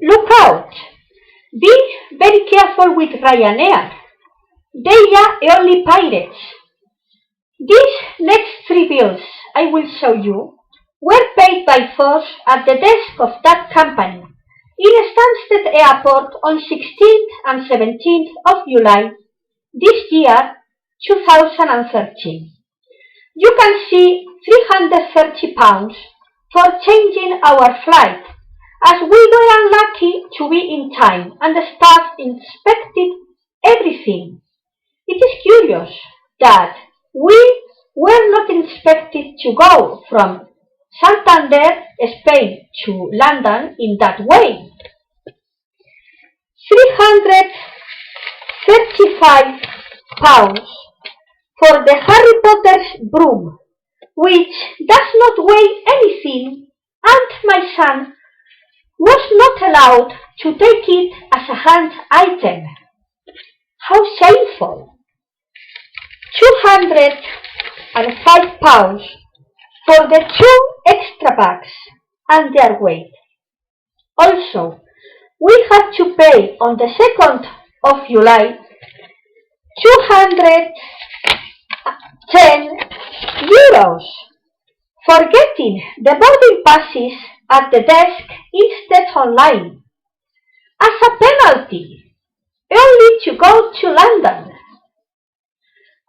Look out! Be very careful with Ryanair. They are only pirates. These next 3 bills I will show you were paid by force at the desk of that company in Stansted Airport on 16th and 17th of July this year, 2013. You can see £330 for changing our flight, as we were unlucky to be in time and the staff inspected everything. It is curious that we were not inspected to go from Santander, Spain to London in that way. £335 for the Harry Potter's broom, which does not weigh anything, and my son was not allowed to take it as a hand item. How shameful! £205 for the 2 extra bags and their weight. Also, we had to pay on the 2nd of July 210 euros for getting the boarding passes at the desk instead online, as a penalty, only to go to London.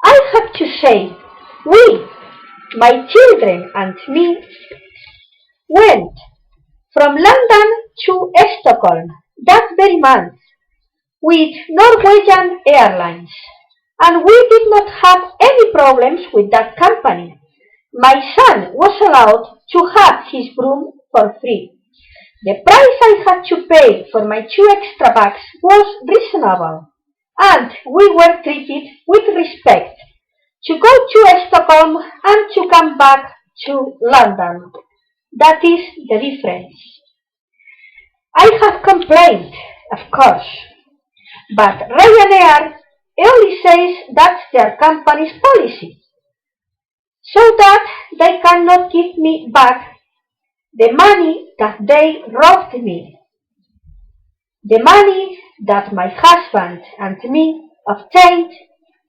I have to say, we, my children and me, went from London to Stockholm that very month with Norwegian Airlines, and we did not have any problems with that company. My son was allowed to have his broom for free. The price I had to pay for my 2 extra bags was reasonable, and we were treated with respect to go to Stockholm and to come back to London. That is the difference. I have complained, of course, but Ryanair only says that's their company's policy, so that they cannot give me back the money that they robbed me, the money that my husband and me obtained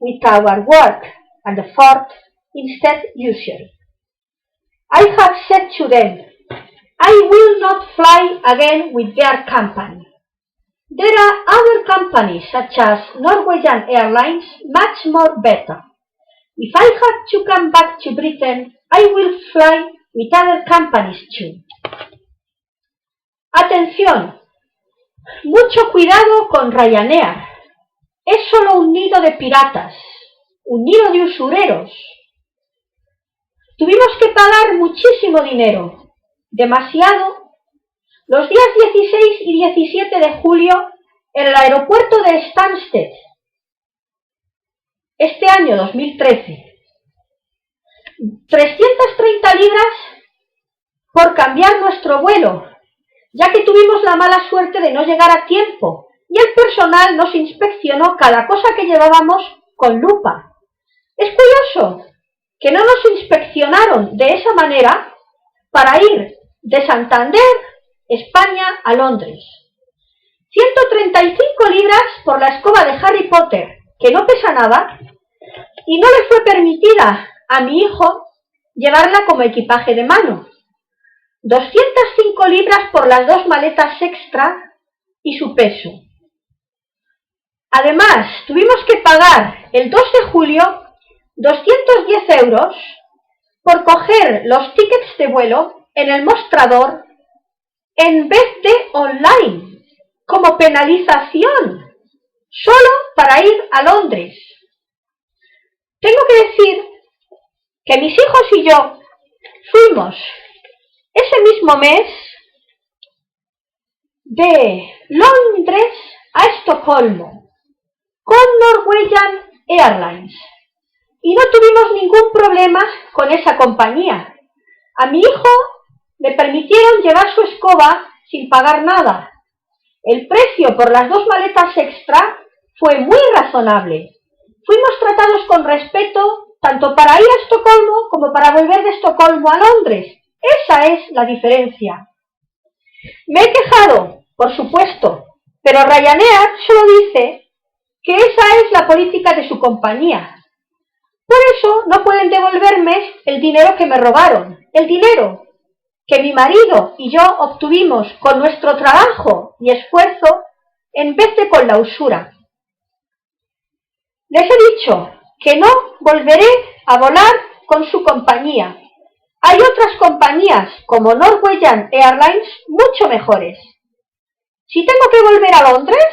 with our work and effort instead usually. I have said to them, I will not fly again with their company. There are other companies such as Norwegian Airlines much more better. If I have to come back to Britain, I will fly with other companies too. Atención, mucho cuidado con Ryanair. Es solo un nido de piratas, un nido de usureros. Tuvimos que pagar muchísimo dinero, demasiado, los días 16 y 17 de julio en el aeropuerto de Stansted, este año 2013. 330 libras por cambiar nuestro vuelo, ya que tuvimos la mala suerte de no llegar a tiempo y el personal nos inspeccionó cada cosa que llevábamos con lupa. Es curioso que no nos inspeccionaron de esa manera para ir de Santander, España, a Londres. 135 libras por la escoba de Harry Potter, que no pesa nada, y no le fue permitida a mi hijo llevarla como equipaje de mano. 205 libras por las 2 maletas extra y su peso. Además, tuvimos que pagar el 2 de julio 210 euros por coger los tickets de vuelo en el mostrador en vez de online, como penalización, solo para ir a Londres. Tengo que decir que mis hijos y yo fuimos ese mismo mes de Londres a Estocolmo con Norwegian Airlines y no tuvimos ningún problema con esa compañía. A mi hijo le permitieron llevar su escoba sin pagar nada. El precio por las 2 maletas extra fue muy razonable. Fuimos tratados con respeto tanto para ir a Estocolmo como para volver de Estocolmo a Londres. Esa es la diferencia. Me he quejado por supuesto, pero Ryanair solo dice que esa es la política de su compañía. Por eso no pueden devolverme el dinero que me robaron, el dinero que mi marido y yo obtuvimos con nuestro trabajo y esfuerzo en vez de con la usura. Les he dicho que no volveré a volar con su compañía. Hay otras compañías como Norwegian Airlines mucho mejores. Si tengo que volver a Londres,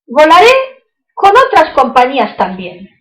volaré con otras compañías también.